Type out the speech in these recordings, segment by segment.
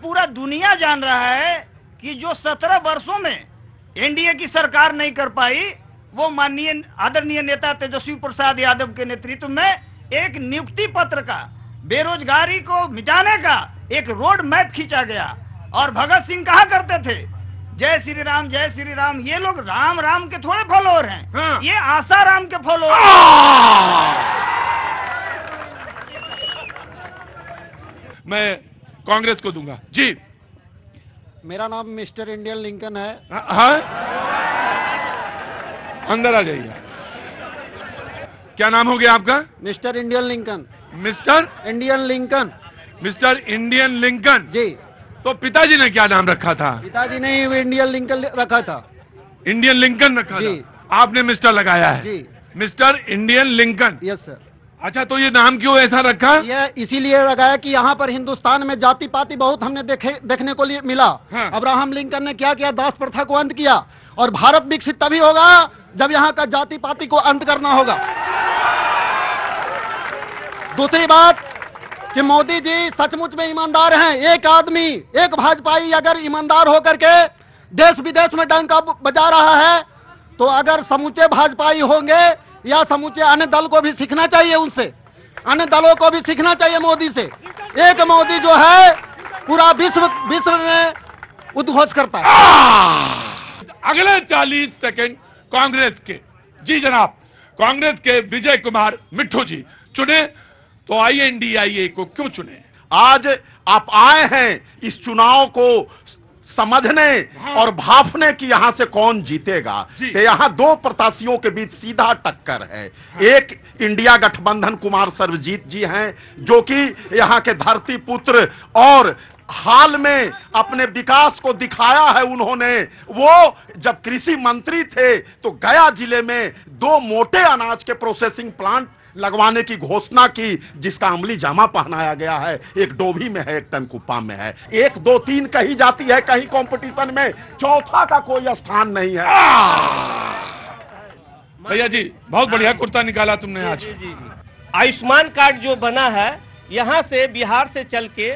पूरा दुनिया जान रहा है कि जो 17 वर्षों में एनडीए की सरकार नहीं कर पाई, वो माननीय आदरणीय नेता तेजस्वी प्रसाद यादव के नेतृत्व में एक नियुक्ति पत्र का, बेरोजगारी को मिटाने का एक रोड मैप खींचा गया। और भगत सिंह कहा करते थे, जय श्री राम जय श्री राम। ये लोग राम राम के थोड़े फॉलोअर हैं, हाँ। ये आसाराम के फॉलोअर। मैं कांग्रेस को दूंगा जी। मेरा नाम मिस्टर इंडियन लिंकन है। हाँ, अंदर आ जाइए। क्या नाम हो गया आपका? Mister Indian Lincoln. Mister Indian Lincoln. Mister Indian Lincoln ji. तो पिताजी ने क्या नाम रखा था? पिताजी ने इंडियन लिंकन रखा था। इंडियन लिंकन रखा जी। था, आपने मिस्टर लगाया है जी। Mister Indian Lincoln. Yes sir. अच्छा, तो ये नाम क्यों ऐसा रखा? ये इसीलिए लगाया कि यहाँ पर हिंदुस्तान में जाति पाति बहुत हमने देखने को लिए मिला। हाँ। अब्राहम लिंकन ने क्या किया? दास प्रथा को अंत किया। और भारत विकसित तभी होगा जब यहाँ का जाति पाति को अंत करना होगा। दूसरी बात कि मोदी जी सचमुच में ईमानदार हैं। एक आदमी, एक भाजपाई अगर ईमानदार होकर के देश विदेश में डंका बजा रहा है, तो अगर समूचे भाजपाई होंगे या समूचे अन्य दल को भी सीखना चाहिए, उनसे अन्य दलों को भी सीखना चाहिए मोदी से। एक मोदी जो है पूरा विश्व में उद्घोष करता है। अगले 40 सेकंड कांग्रेस के जी जनाब, कांग्रेस के विजय कुमार मिट्ठू जी चुने। तो INDIA को क्यों चुने? आज आप आए हैं इस चुनाव को समझने और भांपने की यहां से कौन जीतेगा। तो यहां दो प्रत्याशियों के बीच सीधा टक्कर है। एक इंडिया गठबंधन कुमार सर्वजीत जी हैं, जो कि यहां के धरती पुत्र और हाल में अपने विकास को दिखाया है उन्होंने। वो जब कृषि मंत्री थे तो गया जिले में 2 मोटे अनाज के प्रोसेसिंग प्लांट लगवाने की घोषणा की, जिसका अमली जामा पहनाया गया है। एक डोभी में है, एक तनकुप्पा में है। 1, 2, 3 कही जाती है, कहीं कंपटीशन में चौथा का कोई स्थान नहीं है। भैया जी बहुत बढ़िया कुर्ता निकाला तुमने आज। आयुष्मान कार्ड जो बना है, यहाँ से बिहार से चल के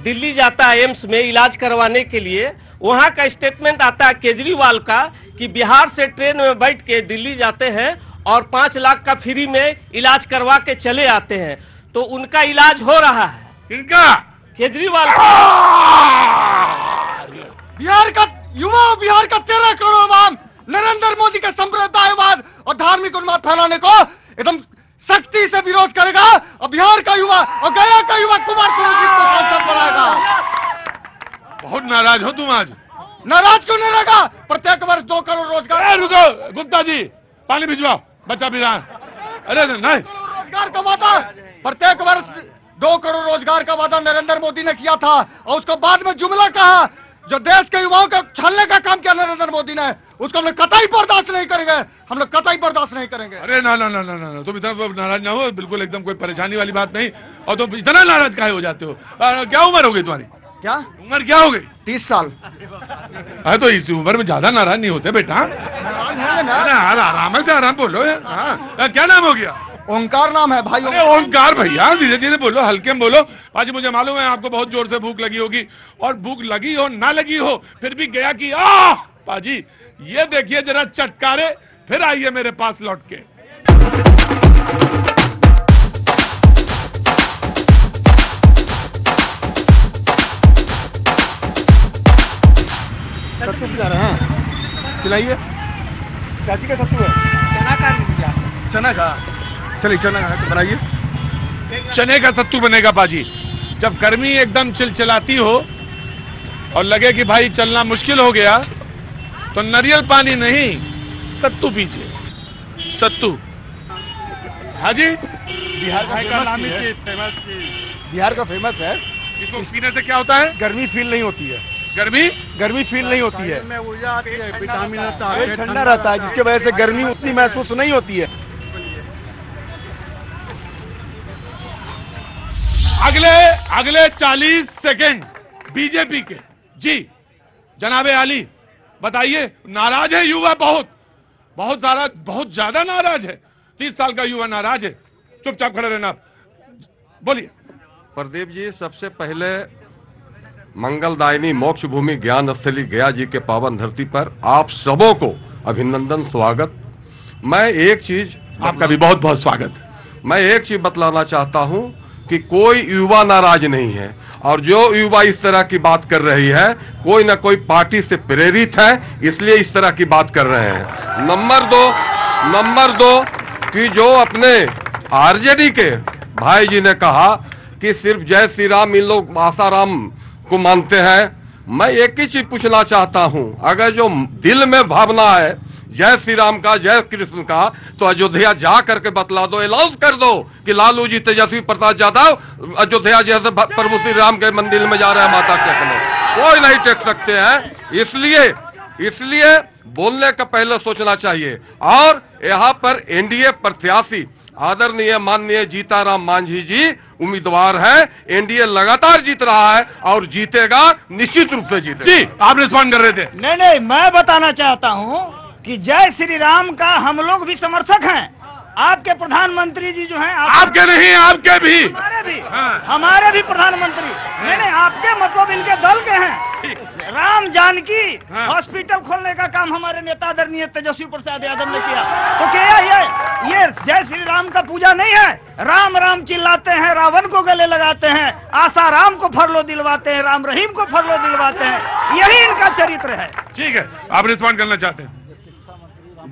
दिल्ली जाता है एम्स में इलाज करवाने के लिए। वहाँ का स्टेटमेंट आता है केजरीवाल का कि बिहार से ट्रेन में बैठ के दिल्ली जाते हैं और 5 लाख का फ्री में इलाज करवा के चले आते हैं। तो उनका इलाज हो रहा है। किनका? केजरीवाल। बिहार का युवा, बिहार का 13 करोड़ आवाम नरेंद्र मोदी के संप्रदायवाद और धार्मिक उन्माद फैलाने को एकदम सख्ती से विरोध करेगा। और बिहार का युवा और गया का युवा कुमार सर्वजीत को सांसद बनाएगा। बहुत नाराज हो तुम आज। नाराज क्यों नहीं रहेगा? प्रत्येक वर्ष 2 करोड़ रोजगार। रुको गुप्ता जी, पानी भिजवाओ, बच्चा भी रहा। अरे नहीं, रोजगार का वादा, प्रत्येक वर्ष 2 करोड़ रोजगार का वादा नरेंद्र मोदी ने किया था। और उसको बाद में जुमला कहा, जो देश के युवाओं का छलने का काम किया नरेंद्र मोदी ने, उसको हम लोग कतई बर्दाश्त नहीं करेंगे। हम लोग कतई बर्दाश्त नहीं करेंगे। अरे ना ना ना ना ना, तुम इतना नाराज ना हो, बिल्कुल एकदम कोई परेशानी वाली बात नहीं। और तुम इतना नाराज काहे हो जाते हो? क्या उम्र हो गई तुम्हारी? क्या उम्र क्या हो गई? 30 साल। अरे तो इस उम्र में ज्यादा नाराज नहीं होते बेटा। आराम से आराम बोलो। क्या नाम हो गया? ओंकार नाम है भाई। अरे ओंकार भैया, धीरे धीरे बोलो, हल्के में बोलो। पाजी मुझे मालूम है आपको बहुत जोर से भूख लगी होगी, और भूख लगी हो ना लगी हो फिर भी गया कि पाजी ये देखिए जरा चटकारे, फिर आइए मेरे पास लौट के। सत्तू पिला रहे हैं, खिलाइए। चाची का सत्तू है? चना का। चलिए चना का बनाइए। चने का सत्तू बनेगा पाजी। जब गर्मी एकदम चिलचिलाती हो और लगे कि भाई चलना मुश्किल हो गया, तो नारियल पानी नहीं, सत्तू पीजिए। सत्तू। हाँ जी, बिहार का फेमस है। इसको पीने से क्या होता है? गर्मी फील नहीं होती है। गर्मी फील नहीं होती है। विटामिन ठंडा रहता है, जिसकी वजह से गर्मी उतनी महसूस नहीं होती है। अगले 40 सेकंड बीजेपी के जी जनाबे आली, बताइए। नाराज है युवा, बहुत ज्यादा नाराज है। 30 साल का युवा नाराज है। चुपचाप खड़े रहना, बोलिए। प्रदीप जी, सबसे पहले मंगलदायिनी मोक्ष भूमि ज्ञान स्थली गया जी के पावन धरती पर आप सबों को अभिनंदन, स्वागत। मैं एक चीज, आपका भी बहुत बहुत स्वागत। मैं एक चीज बतलाना चाहता हूं कि कोई युवा नाराज नहीं है, और जो युवा इस तरह की बात कर रही है कोई ना कोई पार्टी से प्रेरित है, इसलिए इस तरह की बात कर रहे हैं। नंबर दो कि जो अपने आरजेडी के भाई जी ने कहा कि सिर्फ जय श्री राम इन लोग आसाराम को मानते हैं, मैं एक ही चीज पूछना चाहता हूं, अगर जो दिल में भावना है जय श्री राम का, जय कृष्ण का, तो अयोध्या जा करके बतला दो, अनाउंस कर दो कि लालू जी तेजस्वी प्रसाद यादव अयोध्या जैसे प्रभु श्री राम के मंदिर में जा रहे हैं माता टेकने, कोई नहीं टेक सकते हैं। इसलिए बोलने का पहले सोचना चाहिए। और यहाँ पर एनडीए प्रत्याशी आदरणीय माननीय जीताराम मांझी जी उम्मीदवार है। एनडीए लगातार जीत रहा है और जीतेगा, निश्चित रूप से जीतेगा। जी, आप रिस्पॉन्ड कर रहे थे। नहीं, मैं बताना चाहता हूं कि जय श्री राम का हम लोग भी समर्थक हैं। आपके प्रधानमंत्री जी जो हैं, आपके नहीं, आपके भी, हमारे भी प्रधानमंत्री। नहीं, आपके मतलब इनके दल के हैं। राम जानकी हॉस्पिटल खोलने का काम हमारे नेता आदरणीय तेजस्वी प्रसाद यादव ने किया। तो क्या ये जय श्री राम का पूजा नहीं है? राम राम चिल्लाते हैं, रावण को गले लगाते हैं, आशा राम को फरलो दिलवाते हैं, राम रहीम को फरलो दिलवाते हैं, यही इनका चरित्र है। ठीक है, आप रिस्पॉन्ड करना चाहते हैं?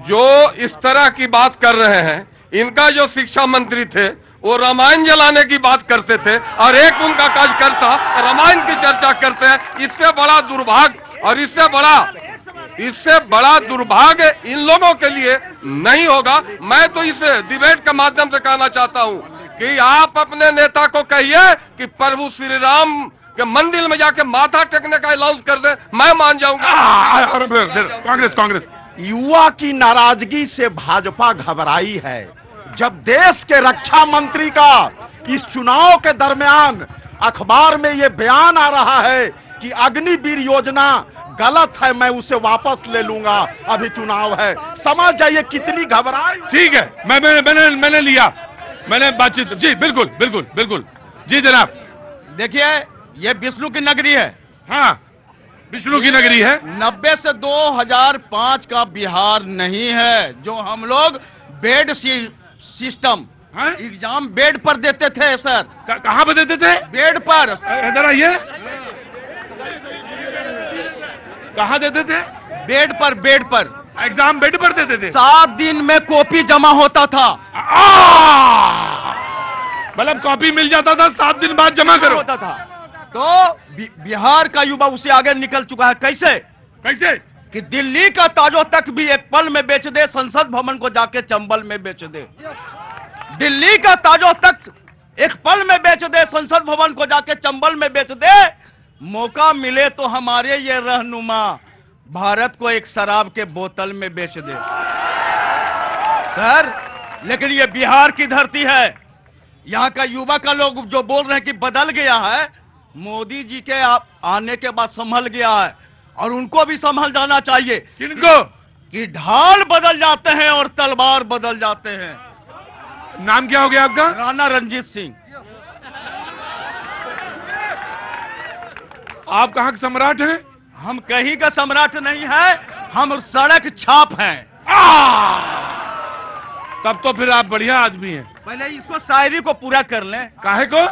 जो इस तरह की बात कर रहे हैं, इनका जो शिक्षा मंत्री थे वो रामायण जलाने की बात करते थे, और एक उनका कार्यकर्ता रामायण की चर्चा करते हैं। इससे बड़ा दुर्भाग्य और इससे बड़ा दुर्भाग्य इन लोगों के लिए नहीं होगा। मैं तो इस डिबेट के माध्यम से कहना चाहता हूं कि आप अपने नेता को कहिए कि प्रभु श्री राम के मंदिर में जाके माथा टेकने का अनाउंस कर दे, मैं मान जाऊंगा। कांग्रेस युवा की नाराजगी से भाजपा घबराई है। जब देश के रक्षा मंत्री का इस चुनाव के दरमियान अखबार में ये बयान आ रहा है कि अग्निवीर योजना गलत है, मैं उसे वापस ले लूंगा, अभी चुनाव है, समझ जाइए कितनी घबराई। ठीक है, मैंने लिया, मैंने बातचीत। जी बिल्कुल। जी जनाब, देखिए, ये विष्णु की नगरी है। हाँ, विष्णु की नगरी है। 90 से 2005 का बिहार नहीं है, जो हम लोग बेड सिस्टम एग्जाम बेड पर देते थे सर। कहाँ पर देते थे? बेड पर। इधर आइए। कहाँ देते थे? बेड पर। एग्जाम बेड पर देते थे। 7 दिन में कॉपी जमा होता था। मतलब कॉपी मिल जाता था, 7 दिन बाद जमा करो होता था। तो बिहार का युवा उससे आगे निकल चुका है। कैसे कि दिल्ली का ताजो तक भी एक पल में बेच दे, संसद भवन को जाके चंबल में बेच दे। दिल्ली का ताजो तक एक पल में बेच दे, संसद भवन को जाके चंबल में बेच दे। मौका मिले तो हमारे ये रहनुमा भारत को एक शराब के बोतल में बेच दे सर। लेकिन ये बिहार की धरती है, यहाँ का युवा का लोग जो बोल रहे हैं कि बदल गया है, मोदी जी के आने के बाद संभल गया है, और उनको भी संभल जाना चाहिए। किनको? कि ढाल बदल जाते हैं और तलवार बदल जाते हैं। नाम क्या हो गया आपका? राणा रणजीत सिंह। आप कहाँ के सम्राट हैं? हम कहीं का सम्राट नहीं है, हम सड़क छाप हैं। तब तो फिर आप बढ़िया आदमी हैं। पहले इसको शायरी को पूरा कर लें। काहे को?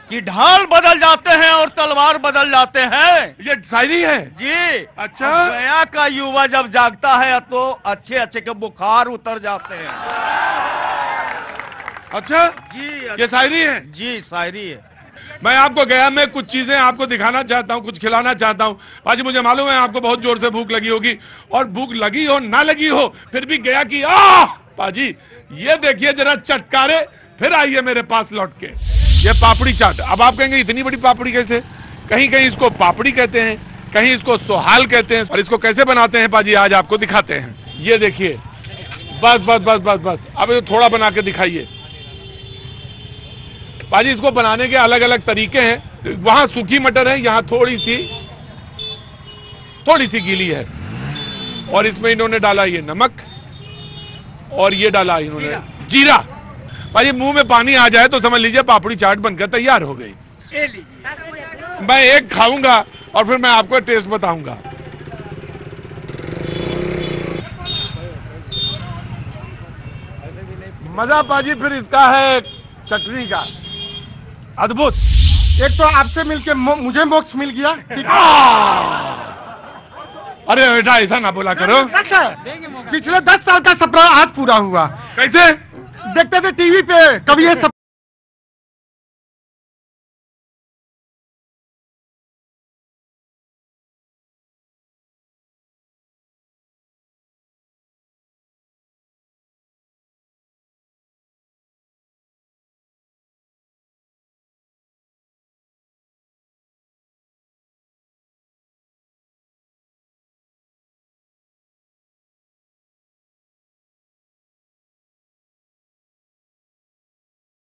कि ढाल बदल जाते हैं और तलवार बदल जाते हैं। ये शायरी है जी? अच्छा। गया का युवा जब जागता है तो अच्छे के बुखार उतर जाते हैं। अच्छा जी, ये शायरी है? जी शायरी है। मैं आपको गया में कुछ चीजें आपको दिखाना चाहता हूँ, कुछ खिलाना चाहता हूँ। पाजी, मुझे मालूम है आपको बहुत जोर से भूख लगी होगी, और भूख लगी हो ना लगी हो फिर भी गया कि पाजी ये देखिए जरा चटकारे, फिर आइए मेरे पास लौट के। ये पापड़ी चाट। अब आप कहेंगे इतनी बड़ी पापड़ी कैसे? कहीं कहीं इसको पापड़ी कहते हैं, कहीं इसको सोहाल कहते हैं, और इसको कैसे बनाते हैं पाजी आज आपको दिखाते हैं। ये देखिए, बस अब ये थोड़ा बना के दिखाइए पाजी। इसको बनाने के अलग अलग तरीके हैं। वहां सूखी मटर है, यहाँ थोड़ी सी गीली है, और इसमें इन्होंने डाला ये नमक, और ये डाला इन्होंने जीरा। पाजी मुंह में पानी आ जाए तो समझ लीजिए पापड़ी चाट बनकर तैयार हो गई। मैं एक खाऊंगा और फिर मैं आपको टेस्ट बताऊंगा। मजा पाजी फिर इसका है चटनी का, अद्भुत। एक तो आपसे मिलके मुझे मोक्ष मिल गया। अरे बेटा ऐसा ना बोला करो। पिछले 10 साल का सपना आज पूरा हुआ। कैसे? देखते थे टीवी पे, कभी ये